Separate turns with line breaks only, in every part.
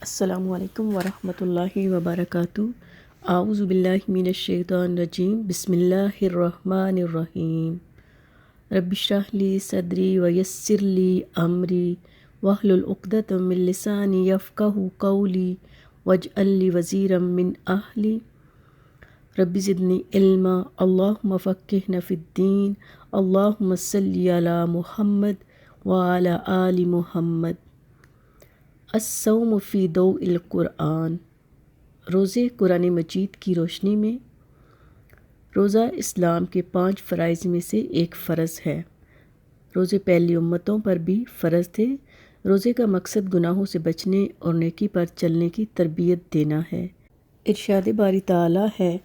السلام علیکم ورحمۃ اللہ وبرکاتہ۔ اعوذ باللہ من الشیطان الرجیم، بسم اللہ الرحمن الرحیم۔ رب اشرح لی صدری ویسر لی امری واحلل عقدۃ من لسانی یفقہوا قولی واجعل لی وزیرا من اہلی رب زدنی علما اللہم فقہنا فی الدین اللہم صلی علی محمد وعلی آل محمد۔ الصوم فی ضوء القرآن، روزے قرآن مجید کی روشنی میں۔ روزہ اسلام کے 5 فرائض میں سے ایک فرض ہے۔ روزے پہلی امتوں پر بھی فرض تھے۔ روزے کا مقصد گناہوں سے بچنے اور نیکی پر چلنے کی تربیت دینا ہے۔ ارشاد باری تعالیٰ ہے،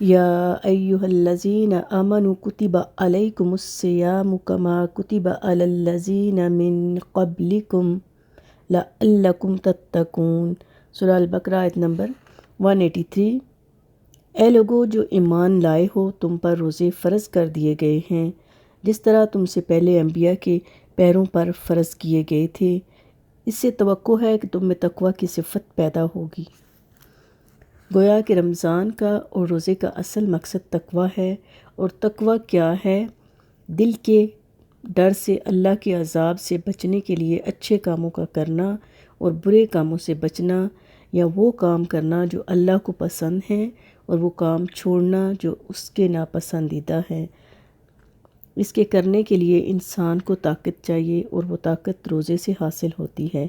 یا ایہا الذین آمنوا کتب علیکم الصیام کما کتب علی الذین من قبلکم لعلکم تتقون۔ سورہ البقرہ آیت نمبر 183۔ اے لوگو جو ایمان لائے ہو، تم پر روزے فرض کر دیے گئے ہیں جس طرح تم سے پہلے انبیاء کے پیروں پر فرض کیے گئے تھے۔ اس سے توقع ہے کہ تم میں تقوی کی صفت پیدا ہوگی۔ گویا کہ رمضان کا اور روزے کا اصل مقصد تقوی ہے۔ اور تقوی کیا ہے؟ دل کے ڈر سے اللہ کے عذاب سے بچنے کے لیے اچھے کاموں کا کرنا اور برے کاموں سے بچنا، یا وہ کام کرنا جو اللہ کو پسند ہے اور وہ کام چھوڑنا جو اس کے ناپسندیدہ ہے۔ اس کے کرنے کے لیے انسان کو طاقت چاہیے اور وہ طاقت روزے سے حاصل ہوتی ہے۔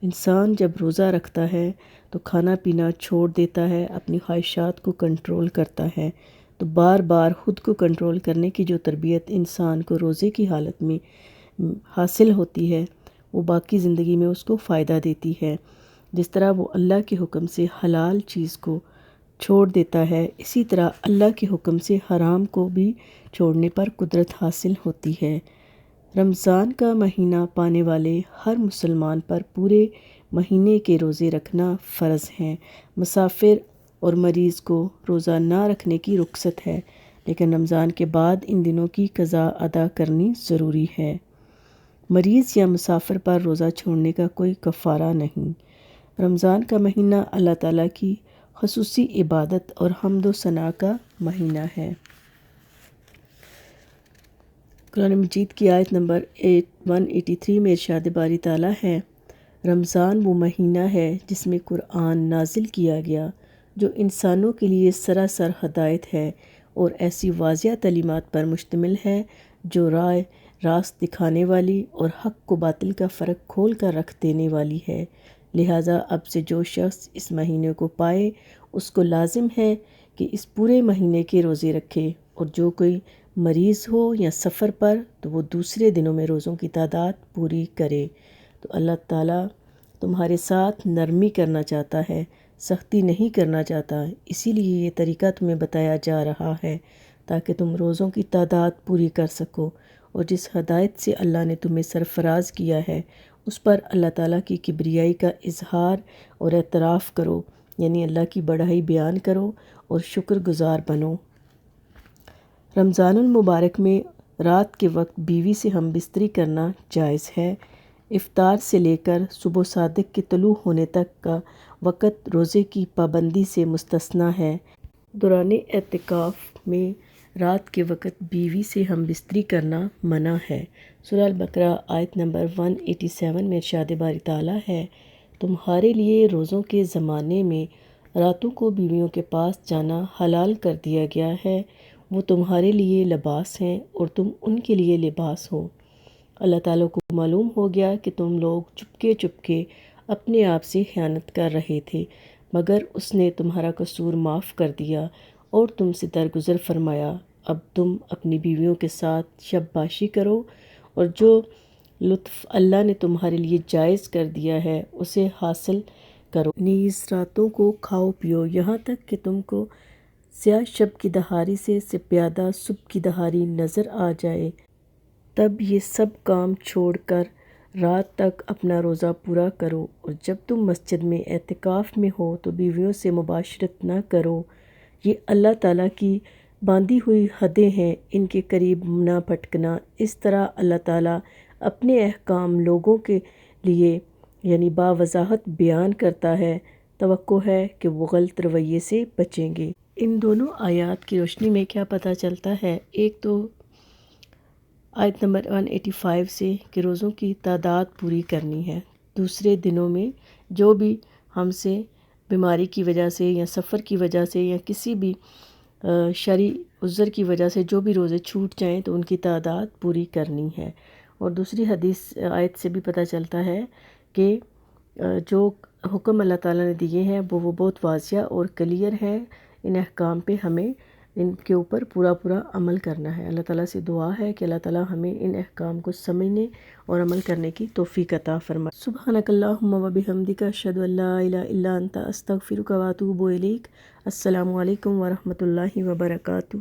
انسان جب روزہ رکھتا ہے تو کھانا پینا چھوڑ دیتا ہے، اپنی خواہشات کو کنٹرول کرتا ہے۔ تو بار بار خود کو کنٹرول کرنے کی جو تربیت انسان کو روزے کی حالت میں حاصل ہوتی ہے، وہ باقی زندگی میں اس کو فائدہ دیتی ہے۔ جس طرح وہ اللہ کے حکم سے حلال چیز کو چھوڑ دیتا ہے، اسی طرح اللہ کے حکم سے حرام کو بھی چھوڑنے پر قدرت حاصل ہوتی ہے۔ رمضان کا مہینہ پانے والے ہر مسلمان پر پورے مہینے کے روزے رکھنا فرض ہے۔ مسافر اور مریض کو روزہ نہ رکھنے کی رخصت ہے، لیکن رمضان کے بعد ان دنوں کی قضا ادا کرنی ضروری ہے۔ مریض یا مسافر پر روزہ چھوڑنے کا کوئی کفارہ نہیں۔ رمضان کا مہینہ اللہ تعالیٰ کی خصوصی عبادت اور حمد و ثنا کا مہینہ ہے۔ قرآن مجید کی آیت نمبر 183 میں ارشاد باری تعالیٰ ہے، رمضان وہ مہینہ ہے جس میں قرآن نازل کیا گیا، جو انسانوں کے لیے سراسر ہدایت ہے اور ایسی واضح تعلیمات پر مشتمل ہے جو راست دکھانے والی اور حق کو باطل کا فرق کھول کر رکھ دینے والی ہے۔ لہٰذا اب سے جو شخص اس مہینے کو پائے، اس کو لازم ہے کہ اس پورے مہینے کے روزے رکھے، اور جو کوئی مریض ہو یا سفر پر تو وہ دوسرے دنوں میں روزوں کی تعداد پوری کرے۔ تو اللہ تعالیٰ تمہارے ساتھ نرمی کرنا چاہتا ہے، سختی نہیں کرنا چاہتا، اسی لیے یہ طریقہ تمہیں بتایا جا رہا ہے تاکہ تم روزوں کی تعداد پوری کر سکو۔ اور جس ہدایت سے اللہ نے تمہیں سرفراز کیا ہے، اس پر اللہ تعالیٰ کی کبریائی کا اظہار اور اعتراف کرو، یعنی اللہ کی بڑائی بیان کرو اور شکر گزار بنو۔ رمضان المبارک میں رات کے وقت بیوی سے ہم بستری کرنا جائز ہے۔ افطار سے لے کر صبح صادق کے طلوع ہونے تک کا وقت روزے کی پابندی سے مستثنیٰ ہے۔ دوران اعتکاف میں رات کے وقت بیوی سے ہم بستری کرنا منع ہے۔ سورہ البقرہ آیت نمبر 187 میں ارشاد باری تعالیٰ ہے، تمہارے لیے روزوں کے زمانے میں راتوں کو بیویوں کے پاس جانا حلال کر دیا گیا ہے، وہ تمہارے لیے لباس ہیں اور تم ان کے لیے لباس ہو۔ اللہ تعالیٰ کو معلوم ہو گیا کہ تم لوگ چپکے چپکے اپنے آپ سے خیانت کر رہے تھے، مگر اس نے تمہارا قصور معاف کر دیا اور تم سے درگزر فرمایا۔ اب تم اپنی بیویوں کے ساتھ شب باشی کرو اور جو لطف اللہ نے تمہارے لیے جائز کر دیا ہے اسے حاصل کرو، نیز راتوں کو کھاؤ پیو، یہاں تک کہ تم کو سیاہ شب کی دہاڑی سے سپیدہ صبح کی دہاڑی نظر آ جائے، تب یہ سب کام چھوڑ کر رات تک اپنا روزہ پورا کرو۔ اور جب تم مسجد میں اعتکاف میں ہو تو بیویوں سے مباشرت نہ کرو، یہ اللہ تعالیٰ کی باندھی ہوئی حدیں ہیں، ان کے قریب نہ پھٹکنا۔ اس طرح اللہ تعالیٰ اپنے احکام لوگوں کے لیے یعنی باوضاحت بیان کرتا ہے، توقع ہے کہ وہ غلط رویے سے بچیں گے۔ ان دونوں آیات کی روشنی میں کیا پتہ چلتا ہے؟ ایک تو آیت نمبر 185 سے کہ روزوں کی تعداد پوری کرنی ہے۔ دوسرے دنوں میں جو بھی ہم سے بیماری کی وجہ سے یا سفر کی وجہ سے یا کسی بھی شرعی عذر کی وجہ سے جو بھی روزے چھوٹ جائیں تو ان کی تعداد پوری کرنی ہے۔ اور دوسری حدیث آیت سے بھی پتہ چلتا ہے کہ جو حکم اللہ تعالیٰ نے دیے ہیں وہ بہت واضح اور کلیئر ہے۔ ان احکام پہ ہمیں ان کے اوپر پورا عمل کرنا ہے۔ اللہ تعالیٰ سے دعا ہے کہ اللہ تعالیٰ ہمیں ان احکام کو سمجھنے اور عمل کرنے کی توفیق عطا فرمائے۔ سبحانک اللہم و بحمدک، اشہد ان لا الہ الا انت، استغفرک و اتوب الیک۔ السلام علیکم ورحمۃ اللہ وبرکاتہ۔